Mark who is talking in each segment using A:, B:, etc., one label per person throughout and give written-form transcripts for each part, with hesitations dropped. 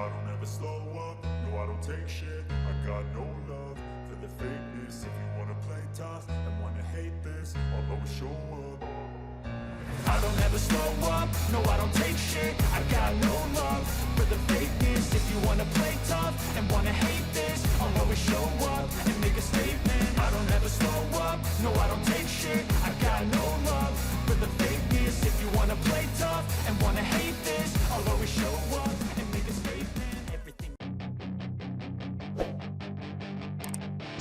A: I don't ever slow up, no I don't take shit. I got no love for the fakeness. If you wanna play tough and wanna hate this, I'll always show up. I don't ever slow up, no I don't take shit. I got no love for the fakeness. If you wanna play tough and wanna hate this, I'll always show up and make a statement. I don't ever slow up, no I don't take shit. I got no love for the fakeness. If you wanna play tough and wanna hate this, I'll always show up and make a statement. Everything.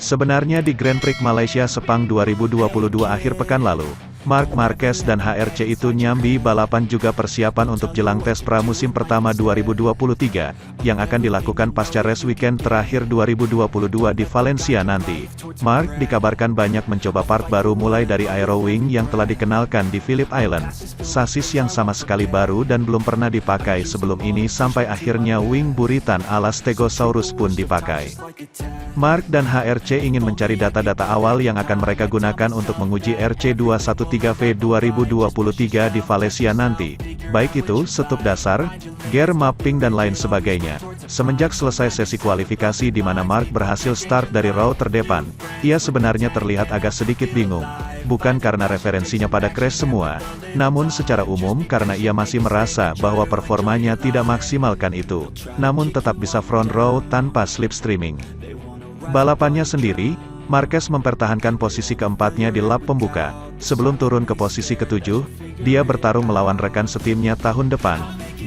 B: Sebenarnya di Grand Prix Malaysia Sepang 2022 akhir pekan lalu, Marc Marquez dan HRC itu nyambi balapan juga persiapan untuk jelang tes pramusim pertama 2023, yang akan dilakukan pasca race weekend terakhir 2022 di Valencia nanti. Marc dikabarkan banyak mencoba part baru mulai dari Aerowing yang telah dikenalkan di Phillip Island, sasis yang sama sekali baru dan belum pernah dipakai sebelum ini sampai akhirnya wing buritan ala Stegosaurus pun dipakai. Marc dan HRC ingin mencari data-data awal yang akan mereka gunakan untuk menguji RC213V 2023 di Valencia nanti, baik itu setup dasar, gear mapping dan lain sebagainya. Semenjak selesai sesi kualifikasi di mana Marc berhasil start dari row terdepan, ia sebenarnya terlihat agak sedikit bingung, bukan karena referensinya pada crash semua, namun secara umum karena ia masih merasa bahwa performanya tidak maksimalkan itu, namun tetap bisa front row tanpa slipstreaming. Balapannya sendiri, Marquez mempertahankan posisi keempatnya di lap pembuka. Sebelum turun ke posisi ketujuh, dia bertarung melawan rekan setimnya tahun depan,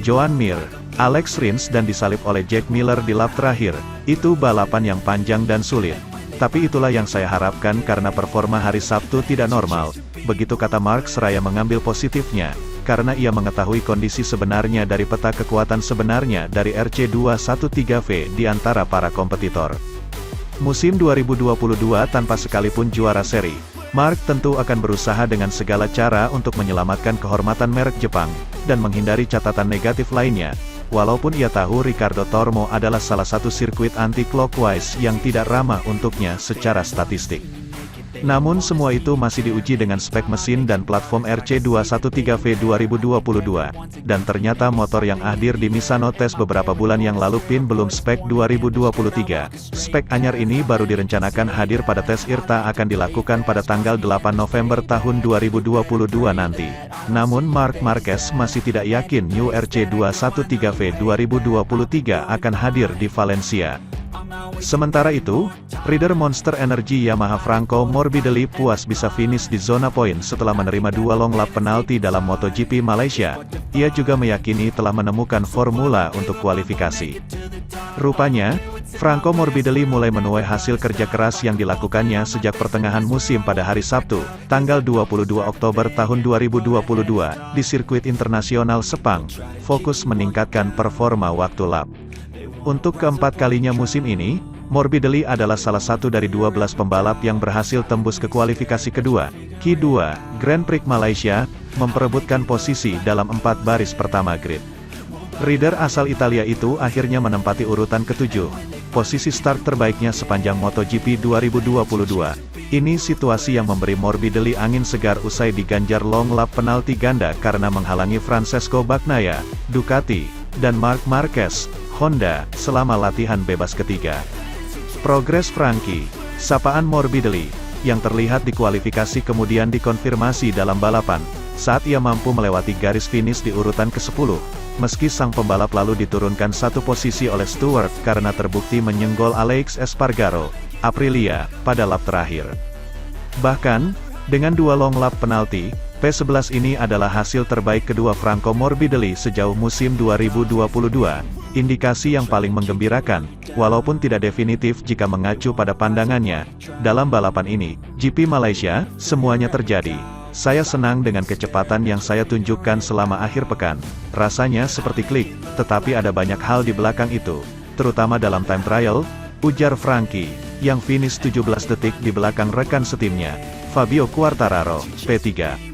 B: Joan Mir, Alex Rins dan disalip oleh Jack Miller di lap terakhir. Itu balapan yang panjang dan sulit. Tapi itulah yang saya harapkan karena performa hari Sabtu tidak normal, begitu kata Marc seraya mengambil positifnya, karena ia mengetahui kondisi sebenarnya dari peta kekuatan sebenarnya dari RC213V di antara para kompetitor. Musim 2022 tanpa sekalipun juara seri, Marc tentu akan berusaha dengan segala cara untuk menyelamatkan kehormatan merek Jepang, dan menghindari catatan negatif lainnya, walaupun ia tahu Ricardo Tormo adalah salah satu sirkuit anti-clockwise yang tidak ramah untuknya secara statistik. Namun semua itu masih diuji dengan spek mesin dan platform RC213V 2022, dan ternyata motor yang hadir di Misano Test beberapa bulan yang lalu pun belum spek 2023. Spek anyar ini baru direncanakan hadir pada tes IRTA akan dilakukan pada tanggal 8 November tahun 2022 nanti. Namun Marc Marquez masih tidak yakin new RC213V 2023 akan hadir di Valencia. Sementara itu, rider Monster Energy Yamaha Franco Morbidelli puas bisa finish di zona poin setelah menerima 2 long lap penalti dalam MotoGP Malaysia. Ia juga meyakini telah menemukan formula untuk kualifikasi. Rupanya, Franco Morbidelli mulai menuai hasil kerja keras yang dilakukannya sejak pertengahan musim pada hari Sabtu, tanggal 22 Oktober tahun 2022, di sirkuit internasional Sepang, fokus meningkatkan performa waktu lap. Untuk keempat kalinya musim ini, Morbidelli adalah salah satu dari 12 pembalap yang berhasil tembus ke kualifikasi kedua, Q2, Grand Prix Malaysia, memperebutkan posisi dalam 4 baris pertama grid. Rider asal Italia itu akhirnya menempati urutan ke-7, posisi start terbaiknya sepanjang MotoGP 2022. Ini situasi yang memberi Morbidelli angin segar usai diganjar long lap penalti ganda karena menghalangi Francesco Bagnaia, Ducati, dan Marc Marquez, Honda, selama latihan bebas ketiga. Progres Frankie, sapaan Morbidelli, yang terlihat di kualifikasi kemudian dikonfirmasi dalam balapan, saat ia mampu melewati garis finish di urutan ke-10, meski sang pembalap lalu diturunkan satu posisi oleh Stewart karena terbukti menyenggol Alex Espargaro, Aprilia, pada lap terakhir. Bahkan, dengan 2 long lap penalti, P11 ini adalah hasil terbaik kedua Franco Morbidelli sejauh musim 2022, indikasi yang paling menggembirakan, walaupun tidak definitif jika mengacu pada pandangannya. Dalam balapan ini, GP Malaysia, semuanya terjadi. Saya senang dengan kecepatan yang saya tunjukkan selama akhir pekan. Rasanya seperti klik, tetapi ada banyak hal di belakang itu, terutama dalam time trial, ujar Frankie, yang finish 17 detik di belakang rekan setimnya, Fabio Quartararo, P3.